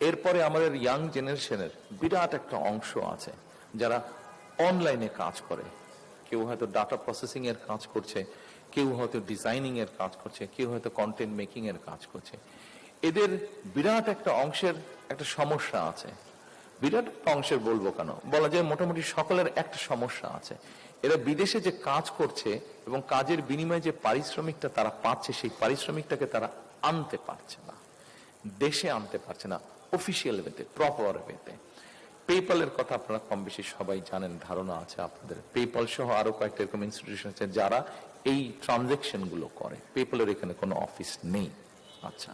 এরপরে আমাদের ইয়াং জেনারেশনের বিরাট একটা অংশ আছে যারা অনলাইনে কাজ করে। কেউ হয়তো ডাটা প্রসেসিং এর কাজ করছে, কেউ হয়তো ডিজাইনিং এর কাজ করছে, কেউ হয়তো কন্টেন্ট মেকিং এর কাজ করছে। এদের বিরাট একটা অংশের একটা সমস্যা আছে। বিরাট একটা অংশের বলবো কেন, বলা যায় মোটামুটি সকলের একটা সমস্যা আছে। এরা বিদেশে যে কাজ করছে এবং কাজের বিনিময়ে যে পারিশ্রমিকটা তারা পাচ্ছে, সেই পারিশ্রমিকটাকে তারা আনতে পারছে না, দেশে আনতে পারছে না অফিসিয়াল ওয়েতে, প্রপার ওয়েতে। পেপ্যালের কথা আপনারা কম বেশি সবাই জানেন, ধারণা আছে আপনাদের। পেপ্যাল সহ আরো কয়েকটা এরকম ইনস্টিটিউশন আছে যারা এই ট্রানজেকশন গুলো করে। পেপ্যালের এখানে কোনো অফিস নেই। আচ্ছা,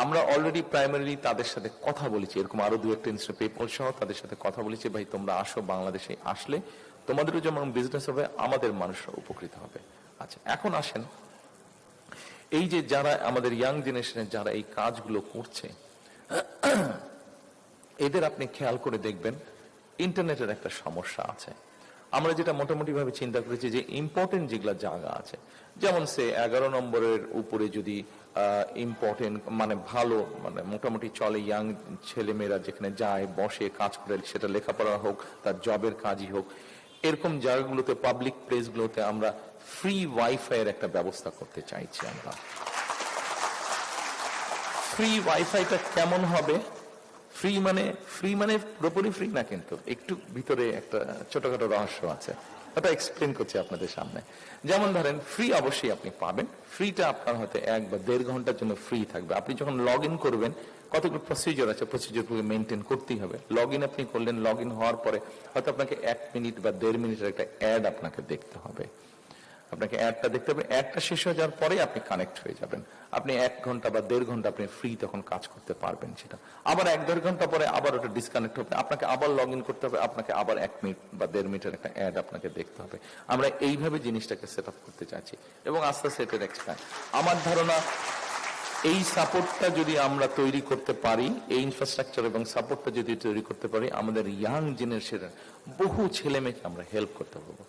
আমরা অলরেডি প্রাইমারিলি তাদের সাথে কথা বলেছি, এরকম আরো দু একটা ইনস্টিটিউট পেপ্যাল সহ তাদের সাথে কথা বলেছি, ভাই তোমরা আসো বাংলাদেশে, আসলে তোমাদেরও যেমন বিজনেস হবে, আমাদের মানুষরা উপকৃত হবে। আচ্ছা, এখন আসেন এই যে যারা আমাদের ইয়াং জেনারেশনের যারা এই কাজগুলো করছে, এদের আপনি খেয়াল করে দেখবেন ইন্টারনেটের একটা সমস্যা আছে। আমরা যেটা মোটামুটি ভাবে চিন্তা করেছি যে ইম্পর্টেন্ট যেগুলো জায়গা আছে, যেমন সে 11 নম্বরের উপরে যদি ইম্পর্টেন্ট মানে ভালো মানে মোটামুটি চলে, ইয়াং ছেলে মেয়েরা যেখানে যায় বসে কাজ করে, সেটা লেখাপড়া হোক তার জবের কাজই হোক, এরকম জায়গাগুলোতে পাবলিক প্লেসগুলোতে আমরা ফ্রি ওয়াইফাই এর একটা ব্যবস্থা করতে চাইছি। আমরা ফ্রি ওয়াইফাইটা কেমন হবে? ফ্রি মানে পুরোপুরি ফ্রি না, কিন্তু একটু ভিতরে একটা ছোটখাটো রহস্য আছে, ওটা এক্সপ্লেন করছি আপনাদের সামনে। যেমন ধরেন ফ্রি অবশ্যই আপনি পাবেন, ফ্রিটা আপনার হয়তো 1 বা 1.5 ঘন্টার জন্য ফ্রি থাকবে। আপনি যখন লগ ইন করবেন কতগুলো প্রসিজার আছে, প্রসিজারগুলো মেনটেন করতেই হবে। লগ ইন আপনি করলেন, লগ ইন হওয়ার পরে হয়তো আপনাকে 1 মিনিট বা 1.5 মিনিটের একটা অ্যাড আপনাকে দেখতে হবে। আপনাকে অ্যাডটা দেখতে হবে, অ্যাডটা শেষ হয়ে যাওয়ার পরে আপনি কানেক্ট হয়ে যাবেন। আপনি 1 ঘন্টা বা 1.5 ঘন্টা আপনি ফ্রি তখন কাজ করতে পারবেন। সেটা আবার 1-1.5 ঘন্টা পরে আবার ওটা ডিসকানেক্ট হবে, আপনাকে আবার লগ ইন করতে হবে, আপনাকে আবার 1 মিনিট বা 1.5 মিনিটের একটা অ্যাড আপনাকে দেখতে হবে। আমরা এইভাবে জিনিসটাকে সেট আপ করতে চাচ্ছি এবং আস্তে আস্তে এটার এক্সপ্যান্ড। আমার ধারণা এই সাপোর্টটা যদি আমরা তৈরি করতে পারি, এই ইনফ্রাস্ট্রাকচার এবং সাপোর্টটা যদি তৈরি করতে পারি, আমাদের ইয়াং জেনারেশনের বহু ছেলে মেয়েকে আমরা হেল্প করতে পারবো।